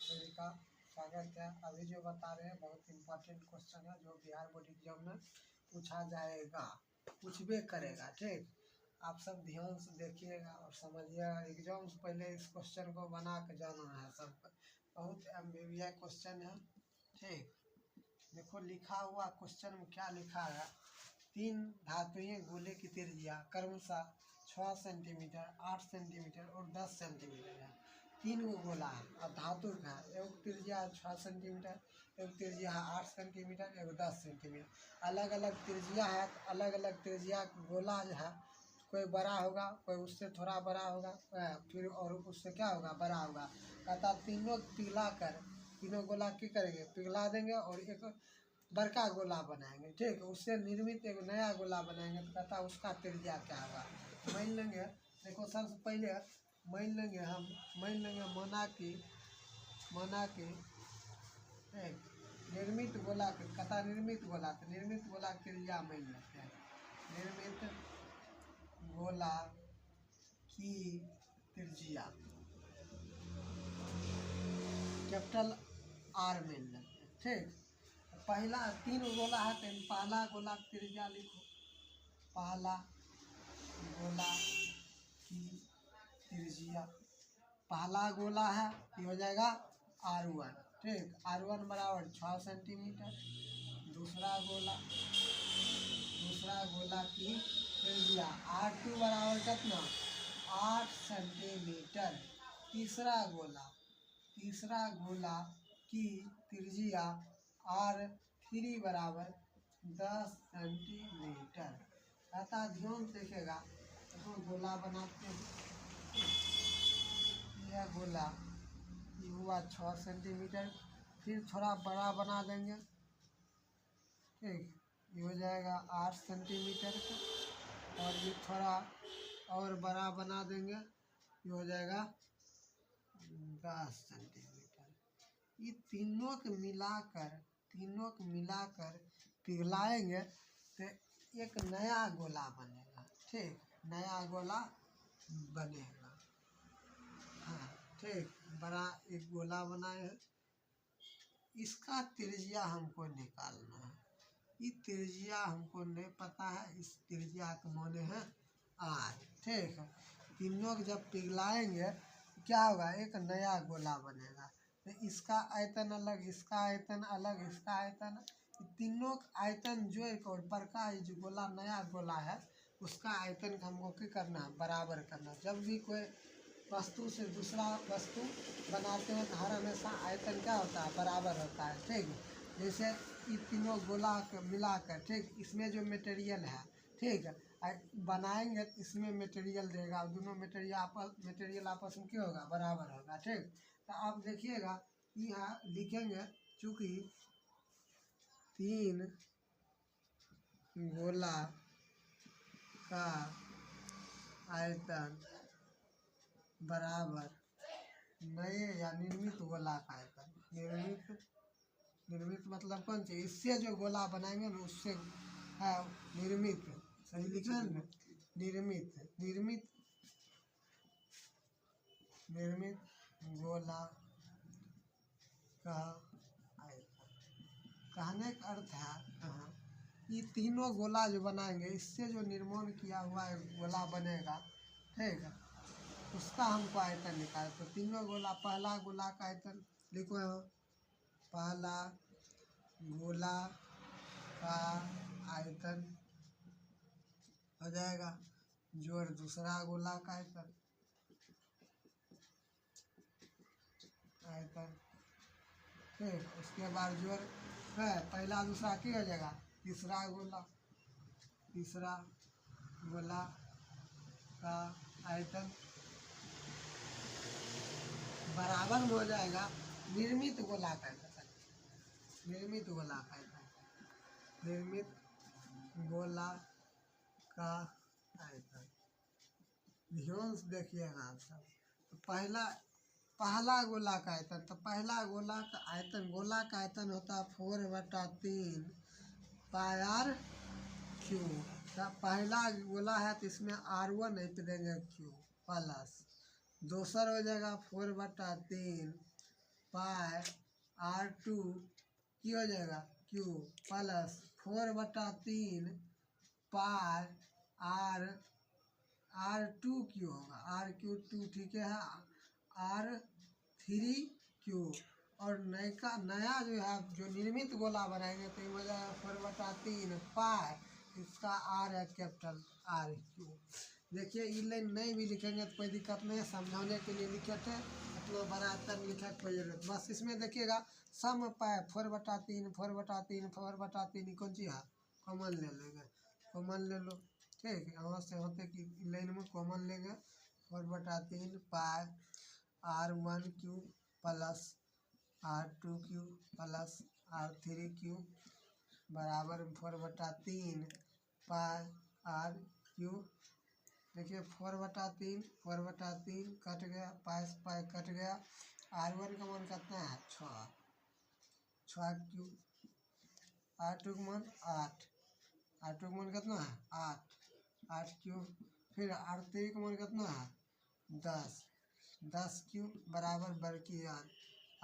सभी का स्वागत है। अभी जो बता रहे हैं बहुत इम्पोर्टेंट क्वेश्चन है जो बिहार बोर्ड एग्जाम में पूछा जाएगा, पूछबे करेगा। ठीक, आप सब ध्यान से देखिएगा और समझिएगा। एग्जाम से पहले इस क्वेश्चन को बना के जाना है सबको। बहुत एमबीबीएस क्वेश्चन है। ठीक, देखो लिखा हुआ क्वेश्चन में क्या लिखा है। 3 धातुएं गोले की त्रिज्या क्रमशः 6 सेंटीमीटर, 8 सेंटीमीटर और 10 सेंटीमीटर है। 3 गो गोला है और धातु का है। एक त्रिज्या 6 सेंटीमीटर, एक त्रिज्या 8 सेंटीमीटर, एक 10 सेंटीमीटर। अलग अलग त्रिज्या है, अलग अलग त्रिज्या गोला जो है, कोई बड़ा होगा, कोई उससे थोड़ा बड़ा होगा, फिर और उससे क्या होगा, बड़ा होगा। कहता तीनों पिघला कर, तीनों गोला की करेंगे, पिघला देंगे और एक बड़का गोला बनाएंगे। ठीक, उससे निर्मित एक नया गोला बनाएंगे। तो कहता उसका त्रिज्या क्या होगा। मान लेंगे, देखो सबसे पहले मान लेंगे हम, मान लेंगे माना कि निर्मित गोला के कहता निर्मित गोला, तो निर्मित गोला की त्रिज्या मान लेते हैं। निर्मित गोला की त्रिज्या कैपिटल आर मान लेते हैं। ठीक, पहला 3 गोला है तो पहला गोला की त्रिज्या लिखो। पहला गोला की त्रिज्या, पहला गोला है ये हो जाएगा R1। ठीक, R1 बराबर 6 सेंटीमीटर। दूसरा गोला की त्रिज्या R2 बराबर कितना, 8 सेंटीमीटर। तीसरा गोला की त्रिज्या R3 बराबर 10 सेंटीमीटर। कहता ध्यान से देखेगा। तो गोला बनाते हैं। यह गोला ये हुआ 6 सेंटीमीटर, फिर थोड़ा बड़ा बना देंगे। ठीक, ये हो जाएगा 8 सेंटीमीटर का, और ये थोड़ा और बड़ा बना देंगे, ये हो जाएगा 10 सेंटीमीटर। ये तीनों के मिलाकर पिघलाएंगे तो एक नया गोला बनेगा। ठीक, नया गोला बनेगा। हाँ ठीक, बड़ा एक गोला बनाए हैं, इसका त्रिज्या हमको निकालना है। ये त्रिज्या हमको नहीं पता है, इस त्रिज्या का माने है R। ठीक है, तीनों को जब पिघलाएंगे तो क्या होगा, एक नया गोला बनेगा। तो इसका आयतन अलग, इसका आयतन अलग, इसका आयतन, तीनों का आयतन जो एक और बड़का जो गोला नया गोला है उसका आयतन का हमको क्या करना है, बराबर करना। जब भी कोई वस्तु से दूसरा वस्तु बनाते हैं तो हर हमेशा आयतन क्या होता है, बराबर होता है। ठीक, जैसे ये तीनों गोला मिलाकर, ठीक, इसमें जो मटेरियल है, ठीक है, बनाएंगे तो इसमें मटेरियल देगा, दोनों मटेरियल आपस में क्या होगा, बराबर होगा। ठीक, तो आप देखिएगा यहाँ लिखेंगे, चूँकि 3 गोला का आयतन बराबर नए या निर्मित गोला का आयतन, निर्मित मतलब कौन सी, इससे जो गोला बनाएंगे ना उससे है निर्मित, सही लिखना है ना, निर्मित गोला का आयतन। कहने का अर्थ है ये तीनों गोला जो बनाएंगे इससे जो निर्माण किया हुआ गोला बनेगा, ठीक है, उसका हमको आयतन निकाल। तो तीनों गोला, पहला गोला का आयतन लिखो यहाँ, पहला गोला का आयतन हो जाएगा जोड़ दूसरा गोला का आयतन, ठीक, उसके बाद जोड़ है पहला दूसरा क्या हो जाएगा, तीसरा गोला का आयतन बराबर में हो जाएगा निर्मित गोला का आयतन। निर्मित गोला का आयतन ध्यान से देखिएगा आप सब। तो पहला गोला का आयतन, तो पहला गोला का आयतन, गोला का आयतन होता है 4/3 πr3। तो पहला गोला है तो इसमें R1 नहीं देंगे Q प्लस, दूसरा हो जाएगा 4/3 पाई R2 की हो जाएगा Q प्लस 4/3 पाई R2 Q होगा RQ2 ठीक है R3Q और नया जो है जो निर्मित गोला बनाएंगे तो ये हो जाएगा 4/3 पाई इसका R है कैपिटल RQ। देखिए ये लाइन नहीं भी लिखेंगे तो कोई दिक्कत नहीं है, समझाने के लिए लिखे थे, इतना बड़ा तर लिखा कोई जरूरत। बस इसमें देखिएगा सम पाए 4/3 कौन सी है कॉमन ले लेंगे, कॉमन ले लो ठीक है। यहाँ से होते कि लाइन में कॉमन लेंगे 4/3 पाई R1Q plus R2Q plus R3Q बराबर 4/3 पाई RQ। देखिए 4/3 कट गया, पाई से पाई कट गया। R1 का मान कितना है 6Q, R2 का मान 8, R2 का मान कितना है 8Q। फिर R3 का मान कितना है 10Q बराबर बड़की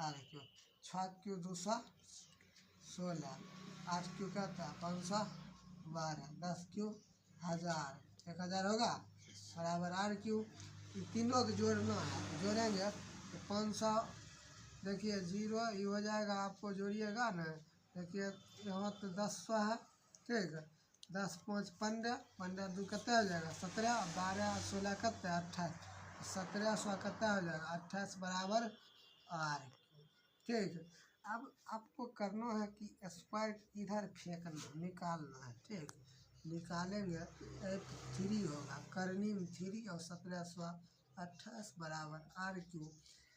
RQ। 6Q 2 16, 8Q कहता है 512, 10Q 1000 होगा बराबर RQ। तीनों को जोड़ना है, जोड़ेंगे तो 500 देखिए 0 ये हो जाएगा, आपको जोड़िएगा ना। देखिए यहाँ तो 10 है ठीक है, 10 5 15, 15 2 कितना हो जाएगा 17, 12 16 कितना 28, 1700 कितना हो जाएगा 28 बराबर RQ ठीक है। अब आपको करना है कि स्क्वायर इधर फेंकना निकालना है ठीक, निकालेंगे 3 होगा कर्निंग 3 और 1728 बराबर RQ।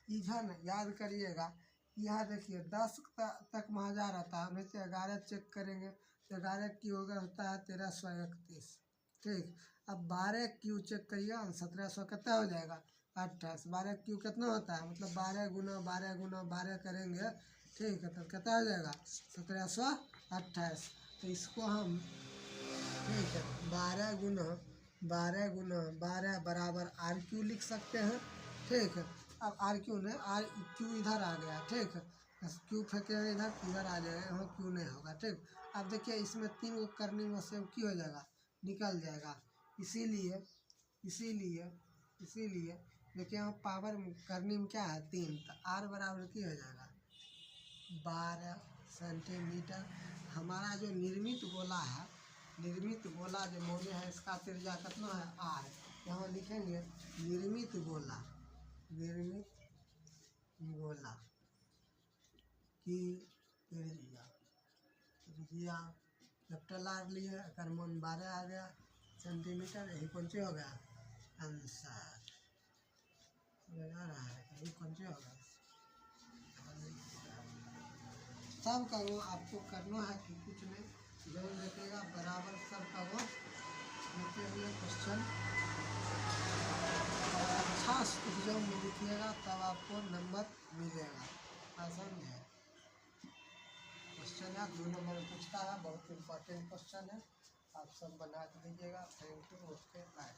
इधर याद करिएगा यहाँ देखिए 10 तक में 1000 आता है, नहीं तो 11 चेक करेंगे तो 11 की होगा होता है 1331 ठीक। अब 12Q चेक करिए 1700 कितना हो जाएगा 28, 12Q कितना होता है मतलब 12 गुना 12 गुना 12 करेंगे ठीक है, तब कितना हो जाएगा 1728। तो इसको हम ठीक है 12 गुना 12 बराबर RQ लिख सकते हैं ठीक है। अब RQ ने RQ इधर आ गया ठीक है, Q फेंके इधर आ जाएगा, यहाँ Q नहीं होगा ठीक। अब देखिए इसमें 3 को करने में से की हो जाएगा निकल जाएगा, इसीलिए देखिए यहाँ पावर करने में क्या है 3, तो R बराबर की हो जाएगा 12 सेंटीमीटर। हमारा जो निर्मित गोला जो मौजूद है इसका त्रिज्या कितना है R, यहाँ लिखेंगे निर्मित गोला की त्रिज्या कैपिटल R लिए, अगर मान 12 आ गया सेंटीमीटर, यही कौन सी हो गया आंसर यही कौन सी होगा। सब का वो आपको करना है कि कुछ नहीं जो लिखेगा बराबर सब का वो लिखे हुए क्वेश्चन अच्छा एग्जाम में लिखिएगा तब आपको नंबर मिलेगा। आसान है क्वेश्चन है, 2 नंबर में पूछता है, बहुत इंपॉर्टेंट क्वेश्चन है, आप सब बना के दीजिएगा। Thank you, okay bye.